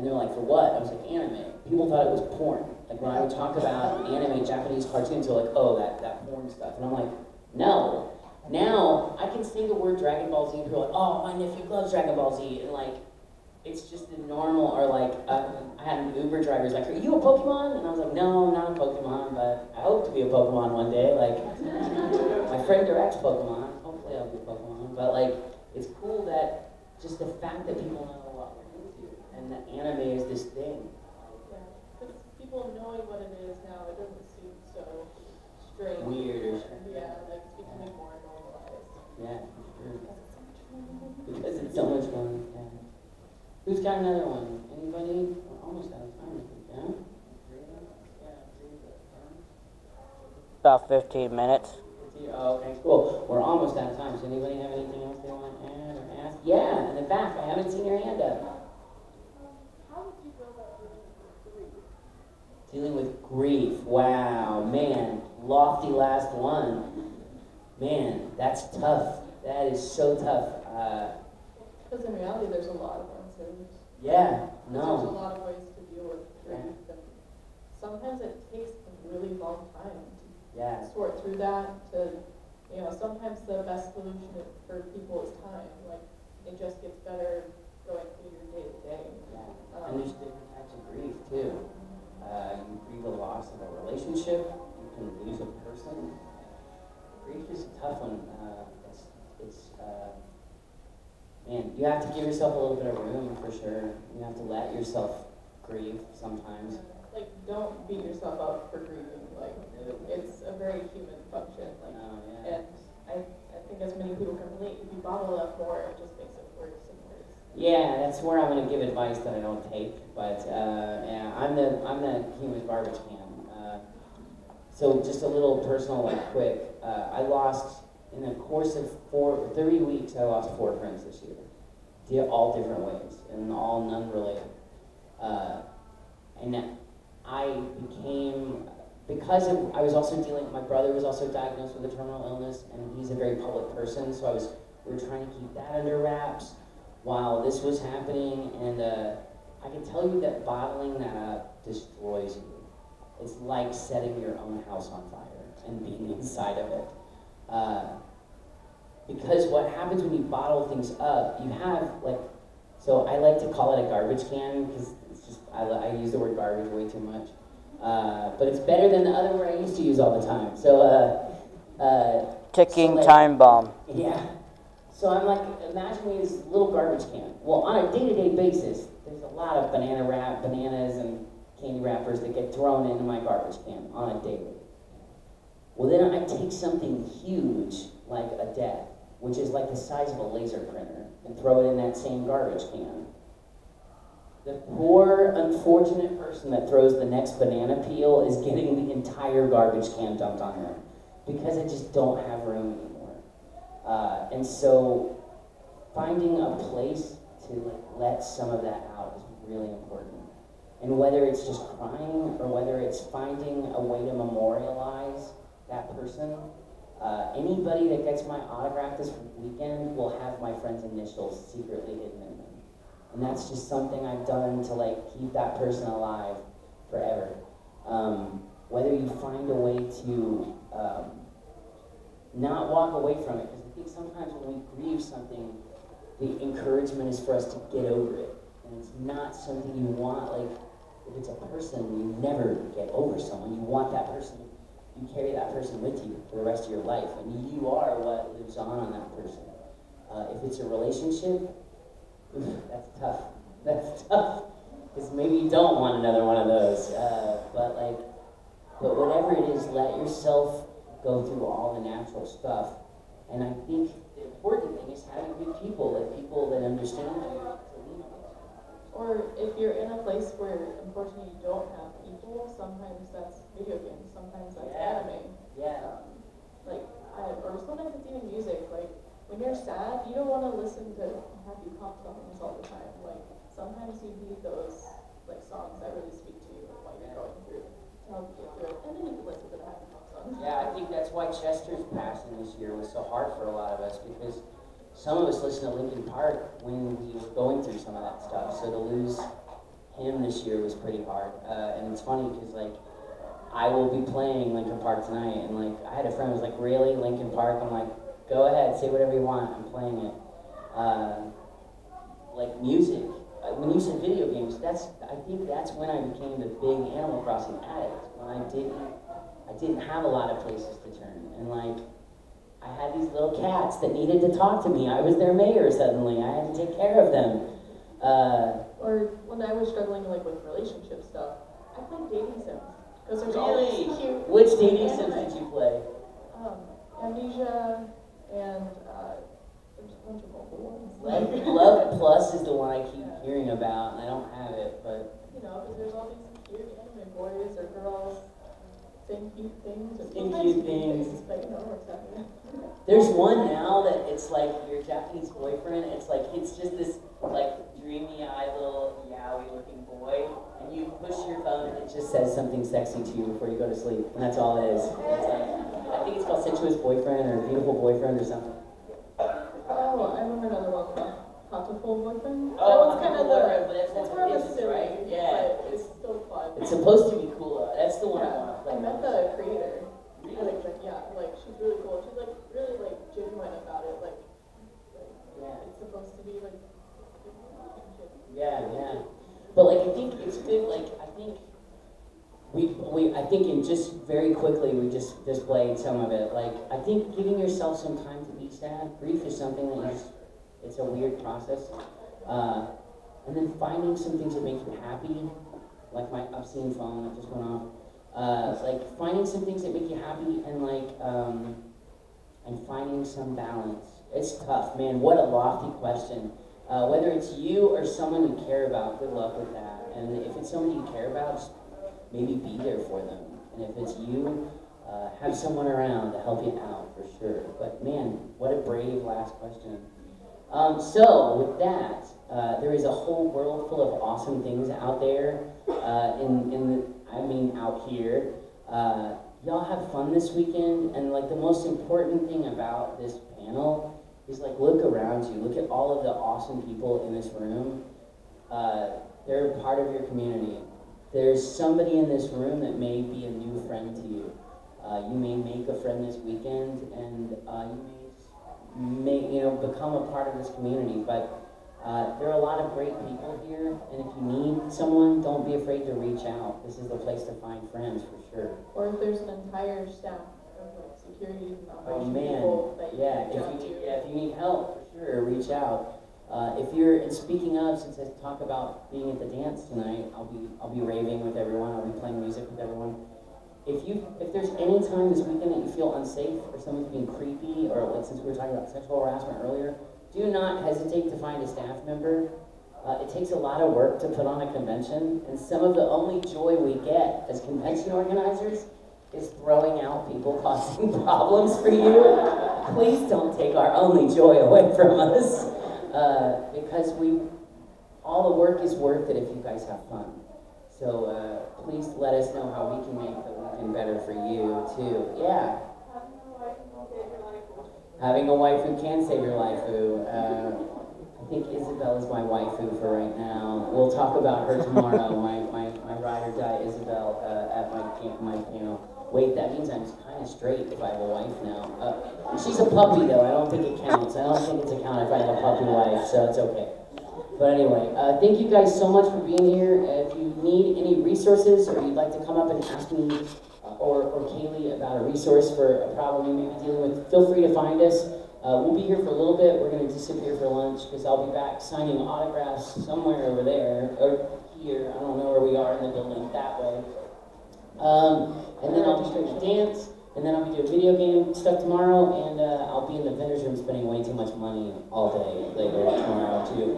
And they're like, for what? I was like, anime. People thought it was porn. Like when I would talk about anime, Japanese cartoons, they're like, oh, that porn stuff. And I'm like, no. Now, I can say the word Dragon Ball Z, and people are like, oh, my nephew loves Dragon Ball Z. And like, it's just the normal, or like, I had an Uber driver who's like, are you a Pokemon? And I was like, no, I'm not a Pokemon, but I hope to be a Pokemon one day. Like, my friend directs Pokemon. Hopefully I'll be a Pokemon. But like, it's cool that just the fact that people know what we're into, and that anime is this thing. Yeah, because people knowing what it is now, it doesn't seem so strange. Weird or strange. Yeah, like it's becoming more normalized. Yeah, for sure. Because it's so much fun. Yeah. Who's got another one? Anybody? We're almost out of time, I think, yeah? About 15 minutes. Oh, okay, cool. We're almost out of time. Does anybody have anything else they want to add or ask? Yeah, in the back. I haven't seen your hand up. How would you go about dealing with grief? Dealing with grief. Wow, man. Lofty last one. Man, that's tough. That is so tough. Because in reality, there's a lot of answers. Yeah, There's a no. lot of ways to deal with grief. And sometimes it takes a really long time Yeah. to sort through that. Sometimes the best solution for people is time. Like, it just gets better going through your day to day. Yeah. And there's different types of grief, too. You grieve the loss of a relationship. You can lose a person. Grief is a tough one. Man, you have to give yourself a little bit of room, for sure. You have to let yourself grieve sometimes. Like, don't beat yourself up for grieving. Like, it's a very human function. Like, and I think as many people can relate, if you bottle up more, it just makes it worse and worse. Yeah, that's where I'm going to give advice that I don't take. But yeah, I'm the human garbage can. So just a little personal, like quick. I lost, in the course of 30 weeks, I lost 4 friends this year. All different ways, and all none related. And I became, I was also dealing, my brother was also diagnosed with a terminal illness, and he's a very public person, so we were trying to keep that under wraps while this was happening, and I can tell you that bottling that up destroys you. It's like setting your own house on fire and being inside of it. Because what happens when you bottle things up, you have so I like to call it a garbage can, because it's just, I use the word garbage way too much. But it's better than the other word I used to use all the time. So, Ticking time bomb. Yeah. So I'm like, imagine me this little garbage can. Well, on a day-to-day basis, there's a lot of bananas and candy wrappers that get thrown into my garbage can on a daily. Well, then I take something huge, like a death, which is like the size of a laser printer, and throw it in that same garbage can. The poor, unfortunate person that throws the next banana peel is getting the entire garbage can dumped on them, because I just don't have room anymore. And so finding a place to let some of that out is really important. And whether it's just crying, or whether it's finding a way to memorialize that person. Anybody that gets my autograph this weekend will have my friend's initials secretly hidden in them. And that's just something I've done to keep that person alive forever. Whether you find a way to not walk away from it, because I think sometimes when we grieve something, the encouragement is for us to get over it. And it's not something you want, if it's a person, you never get over someone. You want that person. You carry that person with you for the rest of your life, and you are what lives on that person. If it's a relationship, that's tough. That's tough, because maybe you don't want another one of those. But whatever it is, let yourself go through all the natural stuff. And I think the important thing is having good people, people that understand you. Or if you're in a place where, unfortunately, you don't have people, sometimes that's video games, sometimes that's anime. Yeah. Or sometimes it's even music. When you're sad, you don't want to listen to happy pop songs all the time. Sometimes you need those, songs that really speak to you and what you're going through to help you get through it. And then you can listen to the happy pop songs. Yeah, I think that's why Chester's passing this year was so hard for a lot of us, because some of us listened to Linkin Park when we were going through some of that stuff. So to lose him this year was pretty hard. And it's funny because like I will be playing Linkin Park tonight, and like I had a friend who was like, "Really, Linkin Park?" I'm like, "Go ahead, say whatever you want. I'm playing it." Like music. When you said video games, I think that's when I became the big Animal Crossing addict. When I didn't have a lot of places to turn, and like I had these little cats that needed to talk to me. I was their mayor suddenly. I had to take care of them. Or when I was struggling like with relationship stuff, I played dating sims because there's Really? always cute. Which dating sims did you play? Amnesia and there's a bunch of mobile ones. Love Plus is the one I keep hearing about, and I don't have it, but You know, because there's all these cute anime boys or girls saying cute things. Or Saying sometimes cute things. But you know, it works out. there's one now that it's like your Japanese boyfriend. It's just this like dreamy-eyed little yaoi-looking boy, and you push your phone and it just says something sexy to you before you go to sleep, and that's all it is. It's like, I think it's called Sensuous Boyfriend or Beautiful Boyfriend or something. Oh, I remember another one. Hatoful Boyfriend. Oh, that one's kind of Boyfriend, but that's more of a business, silly, right? Yeah. but it's still fun. It's supposed to be cool. That's the one I want to play. I met the creator. Like she's really cool. She's like really like genuine about it. Like Yeah. it's supposed to be like. Yeah. But like I think it's good. Like I think I think in just very quickly we just displayed some of it. Like I think giving yourself some time to be sad. Grief is something that it's a weird process. And then finding some things that make you happy, like my obscene phone that just went off. Like finding some things that make you happy and like and finding some balance. It's tough, man. What a lofty question. Whether it's you or someone you care about, good luck with that. And if it's someone you care about, just maybe be there for them. And if it's you, have someone around to help you out for sure. But man, what a brave last question. So with that, there is a whole world full of awesome things out there. Out here. Y'all have fun this weekend, and like the most important thing about this panel is like look around you. Look at all of the awesome people in this room. They're part of your community. There's somebody in this room that may be a new friend to you. You may make a friend this weekend, and you may become a part of this community. But there are a lot of great people here, and if you need someone, don't be afraid to reach out. This is the place to find friends for sure. Or if there's an entire staff of like security and Oh operation man, people that you yeah. can reach out to. If you need help, for sure, reach out. If you're speaking of, since I talk about being at the dance tonight, I'll be raving with everyone. I'll be playing music with everyone. If there's any time this weekend that you feel unsafe or someone's being creepy, or like since we were talking about sexual harassment earlier, do not hesitate to find a staff member. It takes a lot of work to put on a convention, and some of the only joy we get as convention organizers is throwing out people causing problems for you. Please don't take our only joy away from us, because all the work is worth it if you guys have fun. So please let us know how we can make the weekend better for you too. Yeah. Having a wife who can save your life, I think Isabel is my waifu for right now. We'll talk about her tomorrow. my ride or die Isabel at my panel. Wait, that means I'm kind of straight if I have a wife now. She's a puppy though. I don't think it counts. I don't think it's a count if I have a puppy wife, so it's okay. But anyway, thank you guys so much for being here. If you need any resources or you'd like to come up and ask me or Kaylee about a resource for a problem you may be dealing with, feel free to find us. We'll be here for a little bit. We're going to disappear for lunch because I'll be back signing autographs somewhere over there, or here. I don't know where we are in the building, that way. And then I'll be straight to dance, and then I'll be doing video game stuff tomorrow, and I'll be in the vendor's room spending way too much money all day later tomorrow, too.